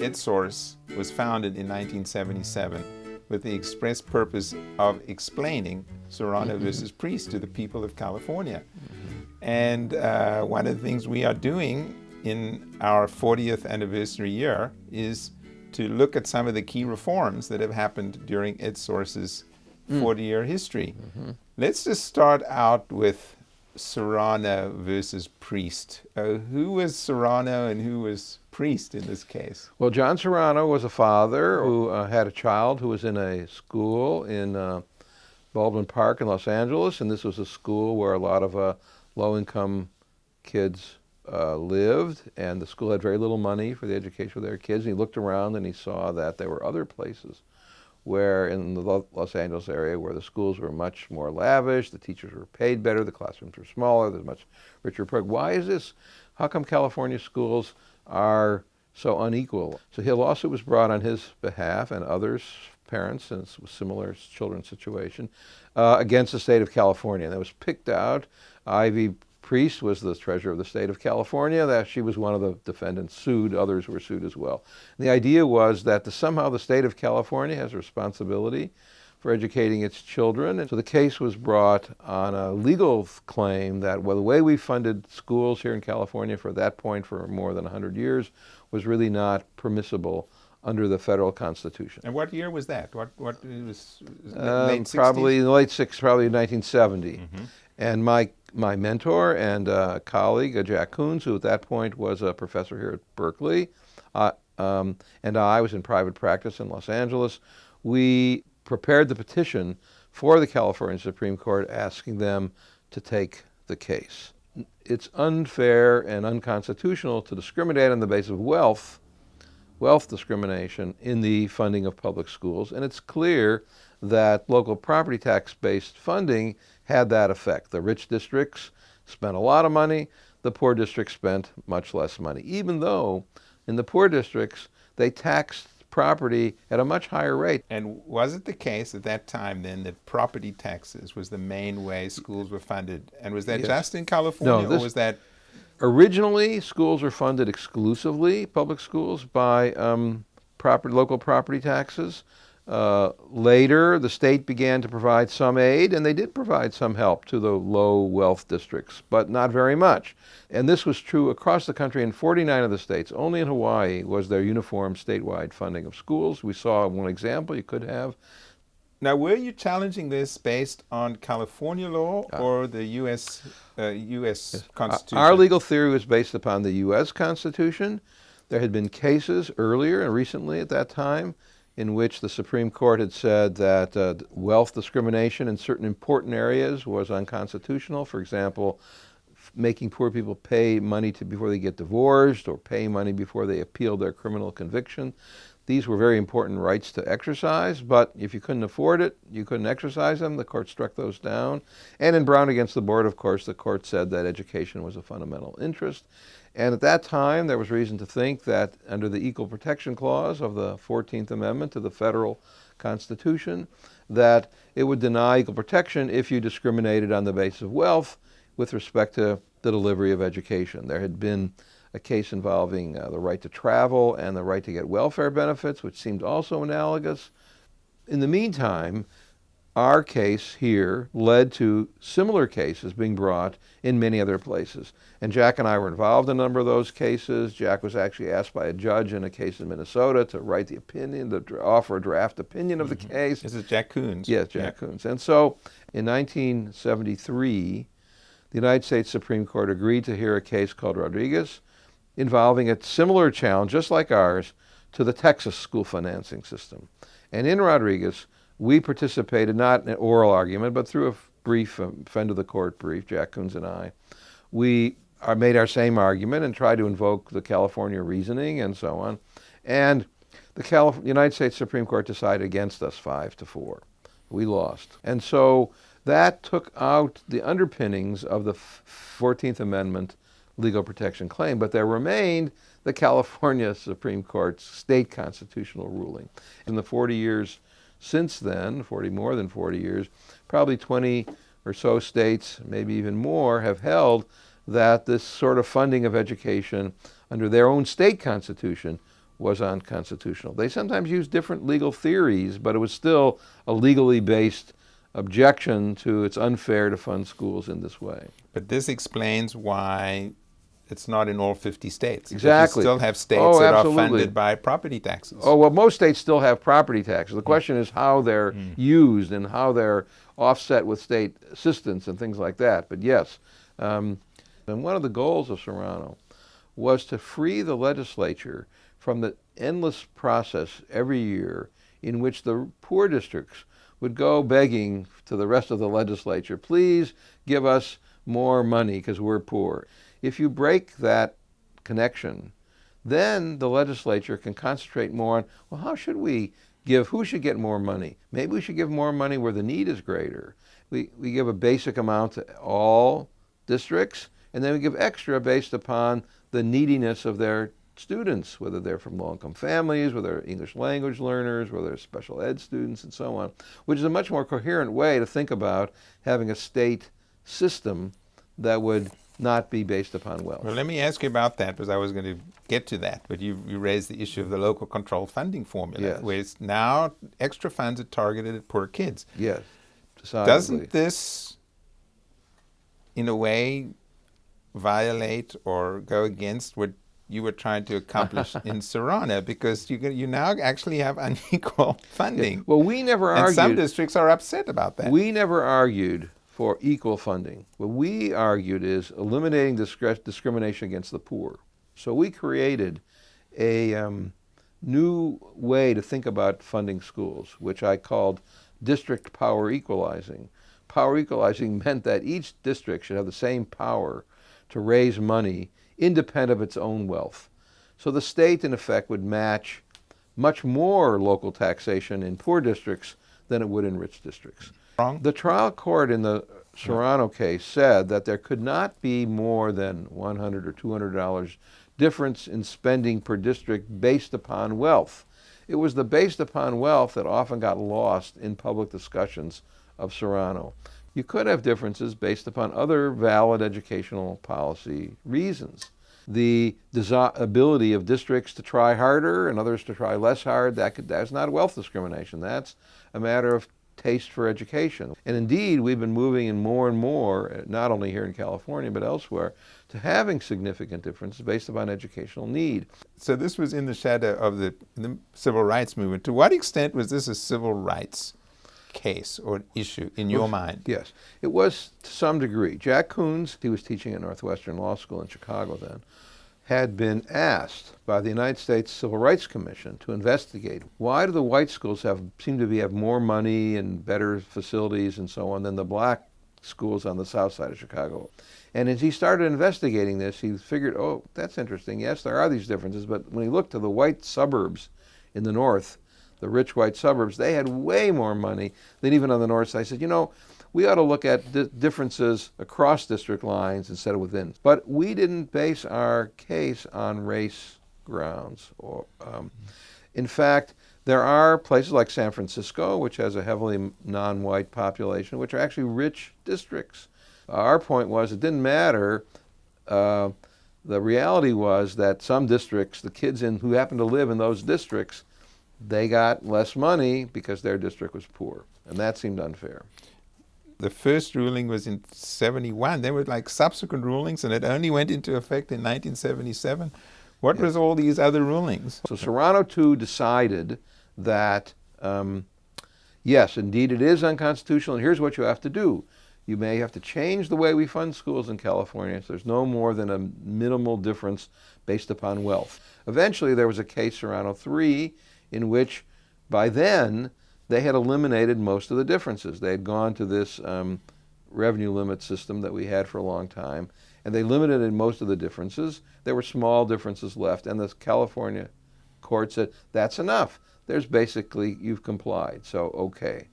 EdSource was founded in 1977 with the express purpose of explaining Serrano versus Priest to the people of California. And one of the things we are doing in our 40th anniversary year is to look at some of the key reforms that have happened during EdSource's 40-year history. Let's just start out with Serrano versus Priest. Who was Serrano and who was Priest in this case? Well, John Serrano was a father who had a child who was in a school in Baldwin Park in Los Angeles, and this was a school where a lot of low-income kids lived, and the school had very little money for the education of their kids. And he looked around and he saw that there were other places where in the Los Angeles area where the schools were much more lavish, the teachers were paid better, the classrooms were smaller, there's much richer program. Why is this? How come California schools are so unequal? So a lawsuit was brought on his behalf and others, parents in a similar children's situation, against the state of California. And that was picked out. Ivy Priest was the treasurer of the state of California. That she was one of the defendants sued. Others were sued as well. And the idea was that somehow the state of California has a responsibility for educating its children. And so the case was brought on a legal claim that, well, the way we funded schools here in California for that point for more than 100 years was really not permissible under the federal constitution. And what year was that? What it was late 60s? Probably in the late 60s, probably 1970. And my mentor and colleague, Jack Koons, who at that point was a professor here at Berkeley, and I was in private practice in Los Angeles, we prepared the petition for the California Supreme Court asking them to take the case. It's unfair and unconstitutional to discriminate on the basis of wealth discrimination in the funding of public schools, and it's clear that local property tax-based funding had that effect. The rich districts spent a lot of money, the poor districts spent much less money, even though in the poor districts they taxed property at a much higher rate. And was it the case at that time then that property taxes was the main way schools were funded? And was that just in California, or was that... Originally, schools were funded exclusively, public schools, by local property taxes. Later, the state began to provide some aid, and they did provide some help to the low wealth districts, but not very much. And this was true across the country in 49 of the states. Only in Hawaii was there uniform statewide funding of schools. We saw one example you could have. Now, were you challenging this based on California law or the U.S. Constitution? Our legal theory was based upon the U.S. Constitution. There had been cases earlier and recently at that time in which the Supreme Court had said that wealth discrimination in certain important areas was unconstitutional. For example, making poor people pay money before they get divorced or pay money before they appeal their criminal conviction. These were very important rights to exercise, but if you couldn't afford it, you couldn't exercise them. The court struck those down. And in Brown against the Board, of course, the court said that education was a fundamental interest. And at that time, there was reason to think that under the Equal Protection Clause of the 14th Amendment to the federal Constitution, that it would deny equal protection if you discriminated on the basis of wealth with respect to the delivery of education. There had been a case involving the right to travel and the right to get welfare benefits, which seemed also analogous. In the meantime, our case here led to similar cases being brought in many other places. And Jack and I were involved in a number of those cases. Jack was actually asked by a judge in a case in Minnesota to write the opinion, to offer a draft opinion of the case. This is Jack Koons. Yes, Jack Koons. And so in 1973, the United States Supreme Court agreed to hear a case called Rodriguez, involving a similar challenge, just like ours, to the Texas school financing system. And in Rodriguez, we participated not in an oral argument, but through a brief, friend of the court brief, Jack Koons and I. We made our same argument and tried to invoke the California reasoning and so on. And the United States Supreme Court decided against us 5-4. We lost. And so that took out the underpinnings of the 14th Amendment legal protection claim, but there remained the California Supreme Court's state constitutional ruling. In the 40 years since then, more than 40 years, probably 20 or so states, maybe even more, have held that this sort of funding of education under their own state constitution was unconstitutional. They sometimes used different legal theories, but it was still a legally based objection to it's unfair to fund schools in this way. But this explains why it's not in all 50 states. Exactly. You still have states that absolutely. are funded by property taxes. Oh, well, most states still have property taxes. The question is how they're used and how they're offset with state assistance and things like that. But yes, and one of the goals of Serrano was to free the legislature from the endless process every year in which the poor districts would go begging to the rest of the legislature, please give us more money because we're poor. If you break that connection, then the legislature can concentrate more on, well, how should we give, who should get more money? Maybe we should give more money where the need is greater. We give a basic amount to all districts, and then we give extra based upon the neediness of their students, whether they're from low-income families, whether they're English language learners, whether they're special ed students, and so on, which is a much more coherent way to think about having a state system that would not be based upon wealth. Well, let me ask you about that, because I was going to get to that, but you raised the issue of the local controlled funding formula, Yes. where it's now extra funds are targeted at poor kids. Yes, decidedly. Doesn't this, in a way, violate or go against what you were trying to accomplish in Serrano, because you now actually have unequal funding? Yeah. Well, we never argued. And some districts are upset about that. We never argued for equal funding. What we argued is eliminating discrimination against the poor. So we created a new way to think about funding schools, which I called district power equalizing. Power equalizing meant that each district should have the same power to raise money independent of its own wealth. So the state, in effect, would match much more local taxation in poor districts than it would in rich districts. Wrong. The trial court in the Serrano case said that there could not be more than $100 or $200 difference in spending per district based upon wealth. It was the based upon wealth that often got lost in public discussions of Serrano. You could have differences based upon other valid educational policy reasons. The ability of districts to try harder and others to try less hard, that's not wealth discrimination. That's a matter of taste for education. And indeed, we've been moving in more and more, not only here in California, but elsewhere, to having significant differences based upon educational need. So this was in the shadow of the civil rights movement. To what extent was this a civil rights case or issue in your mind? Yes, it was to some degree. Jack Koons, he was teaching at Northwestern Law School in Chicago then, had been asked by the United States Civil Rights Commission to investigate why do the white schools seem to have more money and better facilities and so on than the black schools on the south side of Chicago. And as he started investigating this, he figured, oh, that's interesting. Yes, there are these differences, but when he looked to the white suburbs in the north, the rich white suburbs, they had way more money than even on the north side. I said, you know, we ought to look at differences across district lines instead of within. But we didn't base our case on race grounds. In fact, there are places like San Francisco, which has a heavily non-white population, which are actually rich districts. Our point was it didn't matter. The reality was that some districts, the kids who happened to live in those districts, they got less money because their district was poor. And that seemed unfair. The first ruling was in 71. There were like subsequent rulings, and it only went into effect in 1977. What was all these other rulings? So Serrano 2 decided that, yes, indeed it is unconstitutional, and here's what you have to do. You may have to change the way we fund schools in California, so there's no more than a minimal difference based upon wealth. Eventually there was a case, Serrano 3, in which by then they had eliminated most of the differences. They had gone to this revenue limit system that we had for a long time, and they limited most of the differences. There were small differences left, and the California court said, that's enough. There's basically, you've complied, so okay.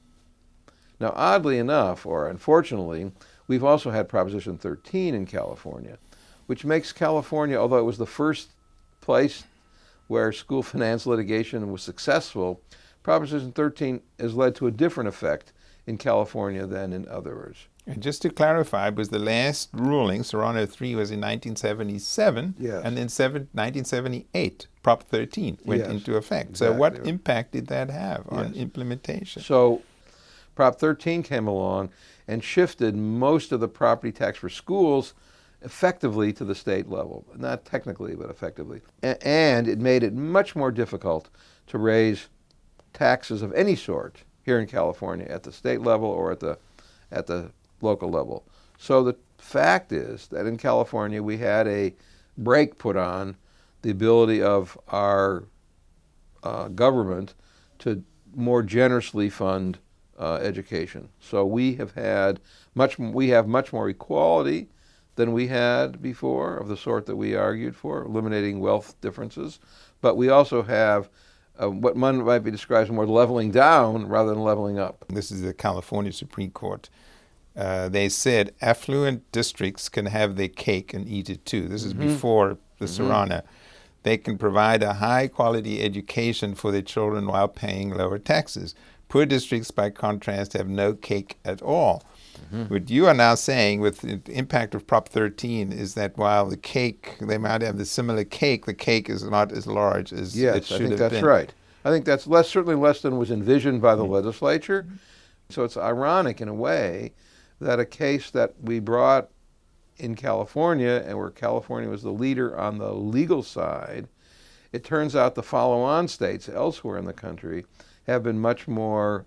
Now, oddly enough, or unfortunately, we've also had Proposition 13 in California, which makes California, although it was the first place where school finance litigation was successful, Proposition 13 has led to a different effect in California than in others. And just to clarify, was the last ruling, Serrano 3, was in 1977, Yes. and then 1978. Prop 13 went Yes, into effect. exactly. So what impact did that have on Yes. implementation? So Prop 13 came along and shifted most of the property tax for schools effectively to the state level. Not technically, but effectively. And it made it much more difficult to raise taxes of any sort here in California at the state level or at the local level. So the fact is that in California we had a brake put on the ability of our government to more generously fund education. So we have much more equality than we had before, of the sort that we argued for, eliminating wealth differences. But we also have what might be described as more leveling down rather than leveling up. This is the California Supreme Court. They said affluent districts can have their cake and eat it too. This is before the Serrano. They can provide a high-quality education for their children while paying lower taxes. Poor districts, by contrast, have no cake at all. What you are now saying with the impact of Prop 13 is that while the cake, they might have the similar cake, the cake is not as large as it should have been. Yes, I think that's right. I think that's certainly less than was envisioned by the legislature. So it's ironic in a way that a case that we brought in California, and where California was the leader on the legal side, it turns out the follow-on states elsewhere in the country have been much more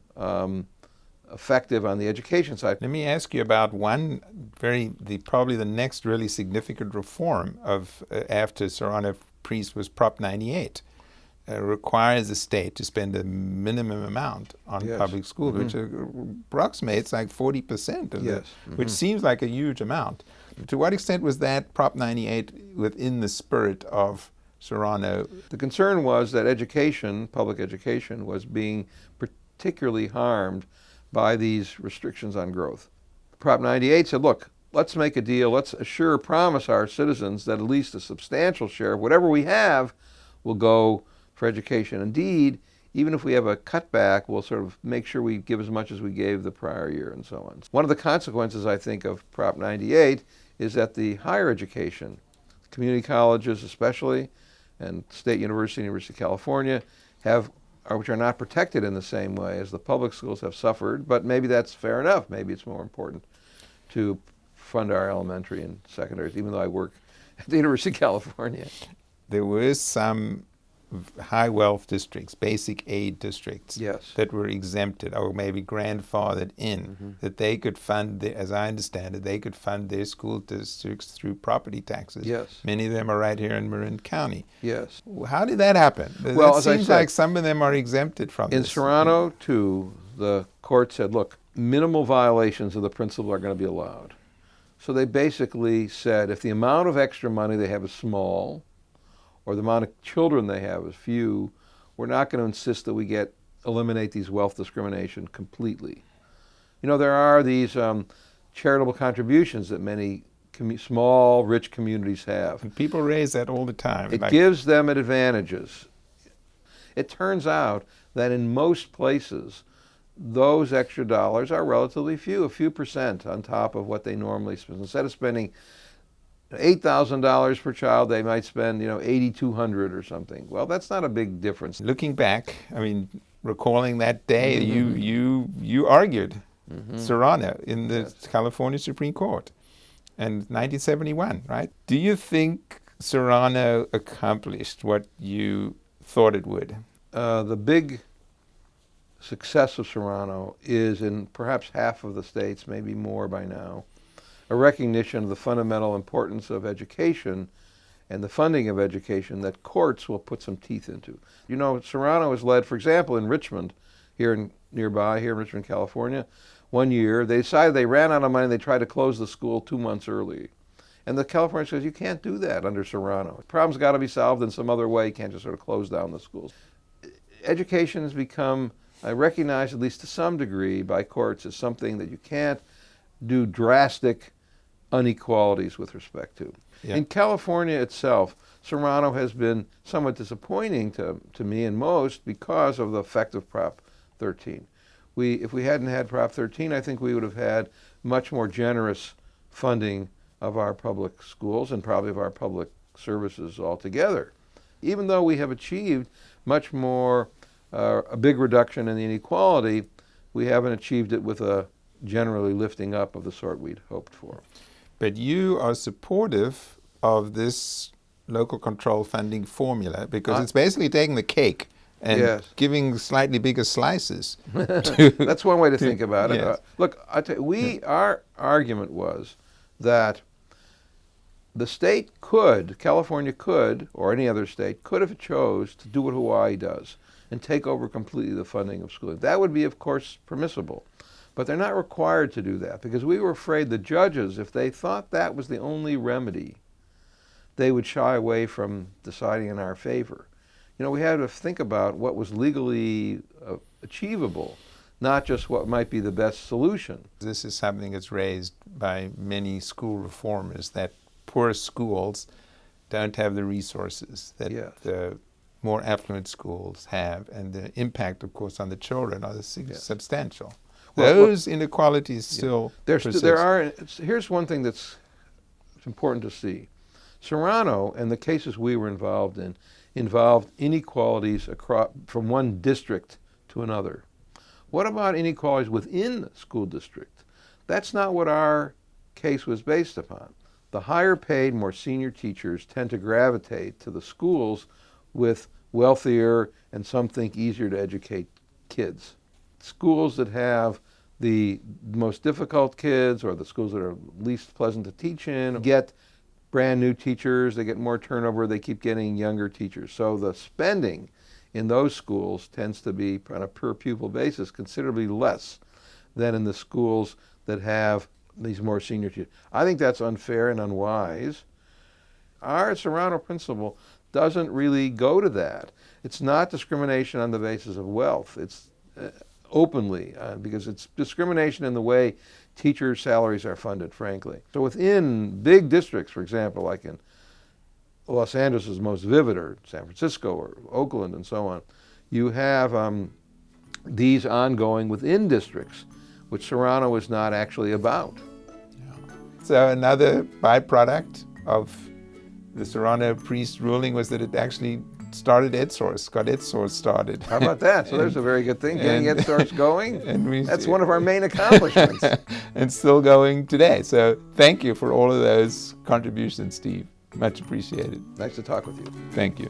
effective on the education side. Let me ask you about probably the next really significant reform of after Serrano Priest was Prop 98. Requires the state to spend a minimum amount on public schools, which approximates like 40% of it, which seems like a huge amount. To what extent was that Prop 98 within the spirit of Serrano? The concern was that education, public education, was being particularly harmed by these restrictions on growth. Prop 98 said, look, let's make a deal, let's promise our citizens that at least a substantial share of whatever we have will go for education. Indeed, even if we have a cutback, we'll sort of make sure we give as much as we gave the prior year and so on. One of the consequences, I think, of Prop 98 is that the higher education, community colleges especially, and State University, University of California, which are not protected in the same way as the public schools have suffered, but maybe that's fair enough. Maybe it's more important to fund our elementary and secondaries, even though I work at the University of California. There were some high wealth districts, basic aid districts, that were exempted or maybe grandfathered in, that they could fund, as I understand it, they could fund their school districts through property taxes. Many of them are right here in Marin County. How did that happen? Well, it seems like some of them are exempted from this. In Serrano, too, the court said, look, minimal violations of the principle are going to be allowed. So they basically said if the amount of extra money they have is small, or the amount of children they have is few, we're not going to insist that we eliminate these wealth discrimination completely. You know, there are these charitable contributions that many small, rich communities have. And people raise that all the time. It gives them advantages. It turns out that in most places, those extra dollars are relatively few, a few percent on top of what they normally spend. Instead of spending $8,000 per child, they might spend, $8,200 or something. Well, that's not a big difference. Looking back, I mean, recalling that day, you argued Serrano in the California Supreme Court in 1971, right? Do you think Serrano accomplished what you thought it would? The big success of Serrano is in perhaps half of the states, maybe more by now, a recognition of the fundamental importance of education and the funding of education that courts will put some teeth into. You know, Serrano has led, for example, in Richmond, here in Richmond, California, one year, they decided they ran out of money, they tried to close the school 2 months early. And the California says, you can't do that under Serrano. The problem's got to be solved in some other way, you can't just sort of close down the schools. Education has become, I recognize at least to some degree by courts, as something that you can't do drastic inequalities with respect to. In California itself, Serrano has been somewhat disappointing to me and most because of the effect of Prop 13. If we hadn't had Prop 13, I think we would have had much more generous funding of our public schools and probably of our public services altogether. Even though we have achieved much more, a big reduction in the inequality, we haven't achieved it with a generally lifting up of the sort we'd hoped for. But you are supportive of this local control funding formula because it's basically taking the cake and Yes. giving slightly bigger slices. That's one way to think about it. Yes. Look, I tell you, our argument was that the state could, California could, or any other state, could if it chose to do what Hawaii does and take over completely the funding of schooling. That would be, of course, permissible. But they're not required to do that because we were afraid the judges, if they thought that was the only remedy, they would shy away from deciding in our favor. You know, we had to think about what was legally achievable, not just what might be the best solution. This is something that's raised by many school reformers, that poor schools don't have the resources that Yes. the more affluent schools have, and the impact, of course, on the children are substantial. Those inequalities still persist. Here's one thing that's important to see. Serrano and the cases we were involved in involved inequalities from one district to another. What about inequalities within the school district? That's not what our case was based upon. The higher paid, more senior teachers tend to gravitate to the schools with wealthier and some think easier to educate kids. Schools that have the most difficult kids or the schools that are least pleasant to teach in get brand new teachers, they get more turnover, they keep getting younger teachers. So the spending in those schools tends to be, on a per pupil basis, considerably less than in the schools that have these more senior teachers. I think that's unfair and unwise. Our Serrano principle doesn't really go to that. It's not discrimination on the basis of wealth. It's openly, because it's discrimination in the way teacher salaries are funded, frankly. So within big districts, for example, like in Los Angeles is most vivid, or San Francisco or Oakland and so on, you have these ongoing within districts, which Serrano is not actually about. So another byproduct of the Serrano-Priest ruling was that it actually started EdSource, got EdSource started. How about that? So there's a very good thing, getting EdSource going. And that's one of our main accomplishments. And still going today. So thank you for all of those contributions, Steve. Much appreciated. Nice to talk with you. Thank you.